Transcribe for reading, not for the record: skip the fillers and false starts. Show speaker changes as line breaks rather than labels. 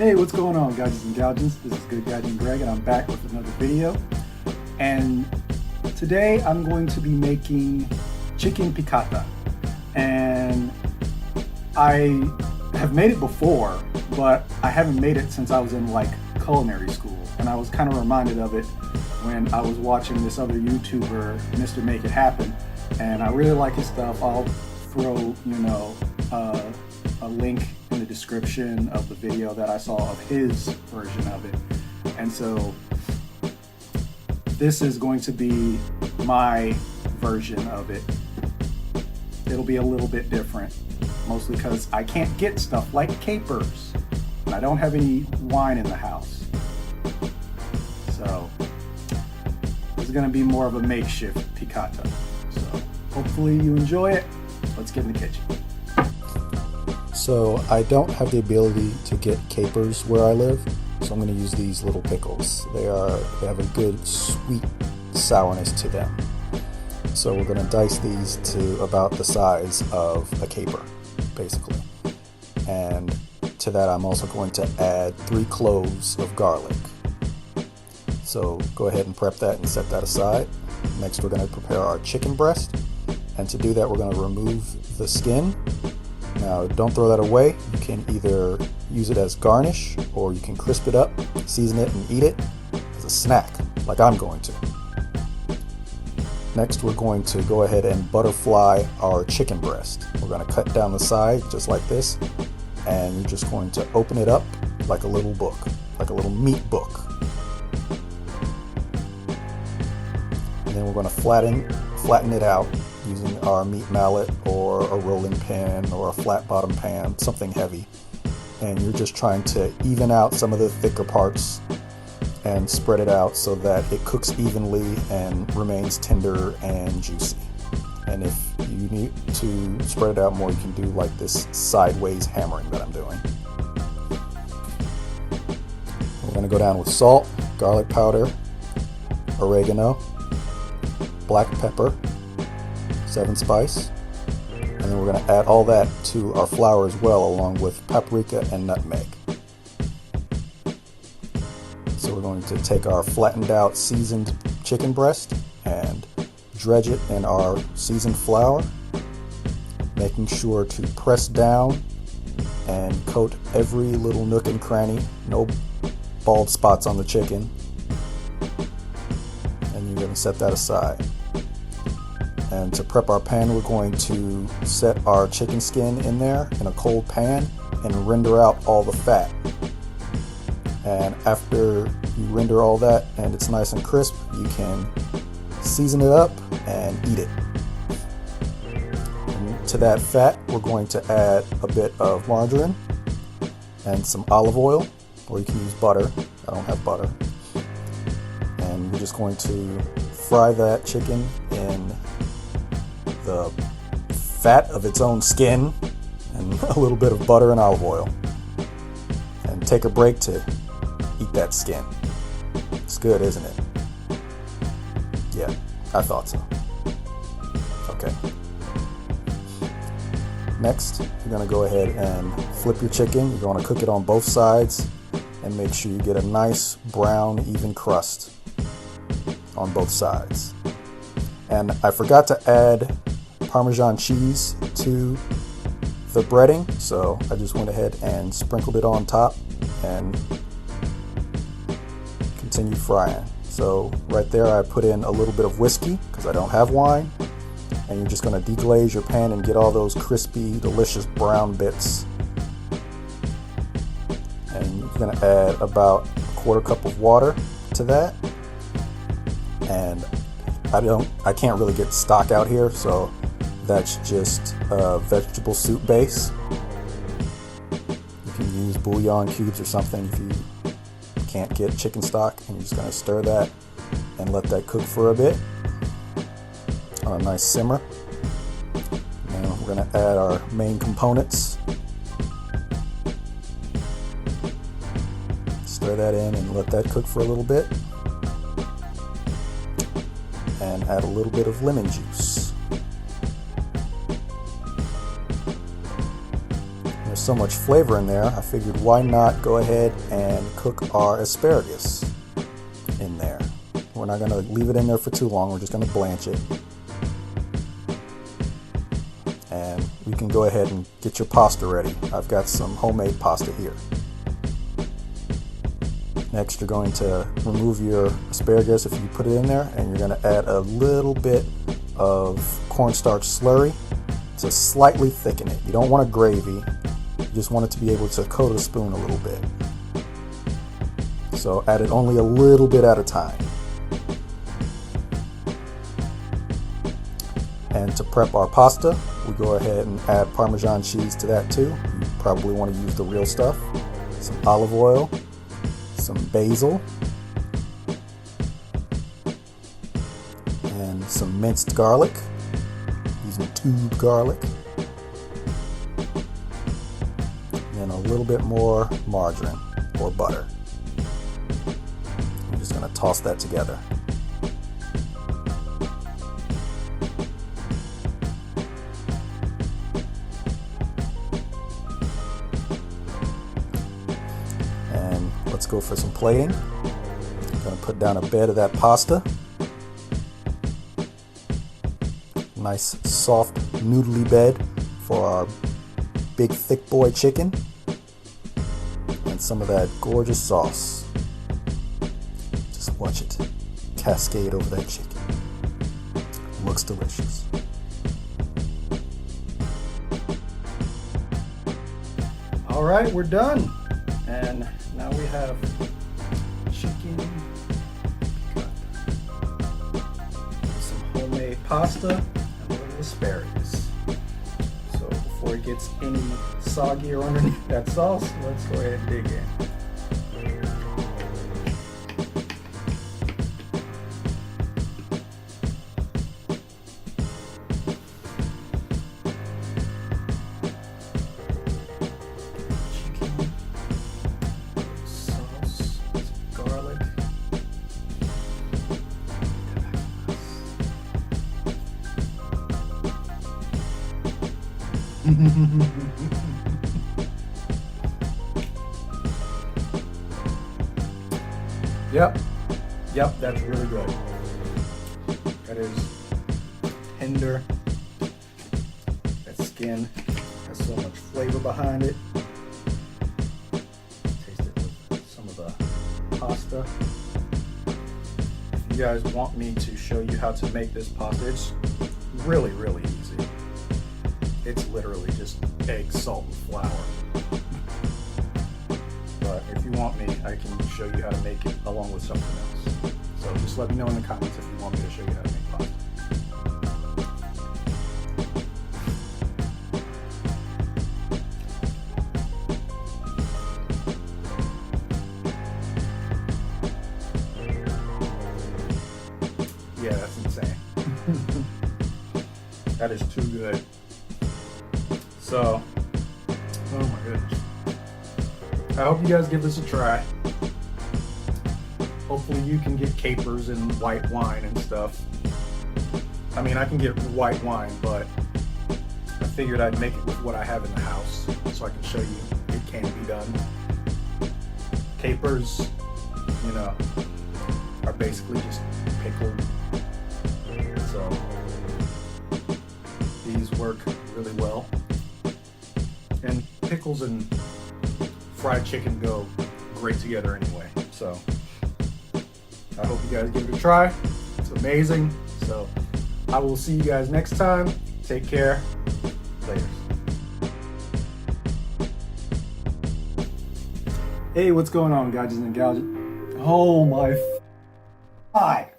Hey, what's going on, Gouges and Gouges? This is Good Gouging Greg, and I'm back with another video. And today I'm going to be making chicken piccata. And I have made it before, but I haven't made it since I was in like culinary school. And I was kind of reminded of it when I was watching this other YouTuber, Mr. Make It Happen. And I really like his stuff. I'll throw, a link in the description of the video that I saw of his version of it. And so this is going to be my version of it. It'll be a little bit different, mostly because I can't get stuff like capers. And I don't have any wine in the house. So this is going to be more of a makeshift piccata. So hopefully you enjoy it. Let's get in the kitchen.
So I don't have the ability to get capers where I live, so I'm going to use these little pickles. They have a good sweet sourness to them. So we're going to dice these to about the size of a caper, basically. And to that I'm also going to add 3 cloves of garlic. So go ahead and prep that and set that aside. Next we're going to prepare our chicken breast, and to do that we're going to remove the skin. Now don't throw that away. You can either use it as garnish, or you can crisp it up, season it, and eat it as a snack, like I'm going to. Next we're going to go ahead and butterfly our chicken breast. We're going to cut down the side just like this, and you're just going to open it up like a little book, like a little meat book. And then we're going to flatten it out using our meat mallet or a rolling pin or a flat bottom pan, something heavy. And you're just trying to even out some of the thicker parts and spread it out so that it cooks evenly and remains tender and juicy. And if you need to spread it out more, you can do like this sideways hammering that I'm doing. We're going to go down with salt, garlic powder, oregano, black pepper, 7 spice, and then we're going to add all that to our flour as well, along with paprika and nutmeg. So we're going to take our flattened out seasoned chicken breast and dredge it in our seasoned flour, making sure to press down and coat every little nook and cranny, no bald spots on the chicken, and you're going to set that aside. And to prep our pan, we're going to set our chicken skin in there in a cold pan and render out all the fat. And after you render all that and it's nice and crisp, you can season it up and eat it. And to that fat, we're going to add a bit of margarine and some olive oil, or you can use butter. I don't have butter. And we're just going to fry that chicken in the fat of its own skin and a little bit of butter and olive oil, and take a break to eat that skin. It's good, isn't it? Yeah, I thought so. Okay. Next, you're going to go ahead and flip your chicken. You're going to cook it on both sides and make sure you get a nice brown, even crust on both sides. And I forgot to add Parmesan cheese to the breading, so I just went ahead and sprinkled it on top and continued frying. So right there I put in a little bit of whiskey because I don't have wine, and you're just going to deglaze your pan and get all those crispy, delicious brown bits. And you're going to add about a 1/4 cup of water to that, and I can't really get stock out here, so that's just a vegetable soup base. You can use bouillon cubes or something if you can't get chicken stock, and you're just going to stir that and let that cook for a bit on a nice simmer. Now we're going to add our main components. Stir that in and let that cook for a little bit, and add a little bit of lemon juice. so much flavor in there, I figured why not go ahead and cook our asparagus in there. We're not going to leave it in there for too long. We're just going to blanch it. And you can go ahead and get your pasta ready. I've got some homemade pasta here. Next, you're going to remove your asparagus if you put it in there, and you're going to add a little bit of cornstarch slurry to slightly thicken it. You don't want a gravy, you just want it to be able to coat a spoon a little bit. So add it only a little bit at a time. And to prep our pasta, we go ahead and add Parmesan cheese to that too. You probably want to use the real stuff. Some olive oil, some basil, and some minced garlic, using tube garlic, and a little bit more margarine or butter. I'm just going to toss that together. And let's go for some plating. I'm going to put down a bed of that pasta. Nice soft noodly bed for our big thick boy chicken, and some of that gorgeous sauce. Just watch it cascade over that chicken. Looks delicious.
All right, we're done. And now we have chicken piccata, some homemade pasta, asparagus. So before it gets any soggier underneath that sauce, let's go ahead and dig in. Chicken, sauce, some garlic. Yep, that's really good. That is tender. That skin has so much flavor behind it. Taste it with some of the pasta. If you guys want me to show you how to make this pasta, it's really, really easy. It's literally just egg, salt, and flour. But if you want me, I can show you how to make it along with something else. So just let me know in the comments if you want me to show you how to make pasta. Yeah, that's insane. That is too good. So, oh my goodness. I hope you guys give this a try. Hopefully you can get capers and white wine and stuff. I mean, I can get white wine, but I figured I'd make it with what I have in the house so I can show you it can be done. Capers, you know, are basically just pickled. So these work really well. And pickles and fried chicken go great together anyway. So I hope you guys give it a try. It's amazing. So I will see you guys next time. Take care. Later. Hey, what's going on, gadgets and gadgets? Oh my. Hi.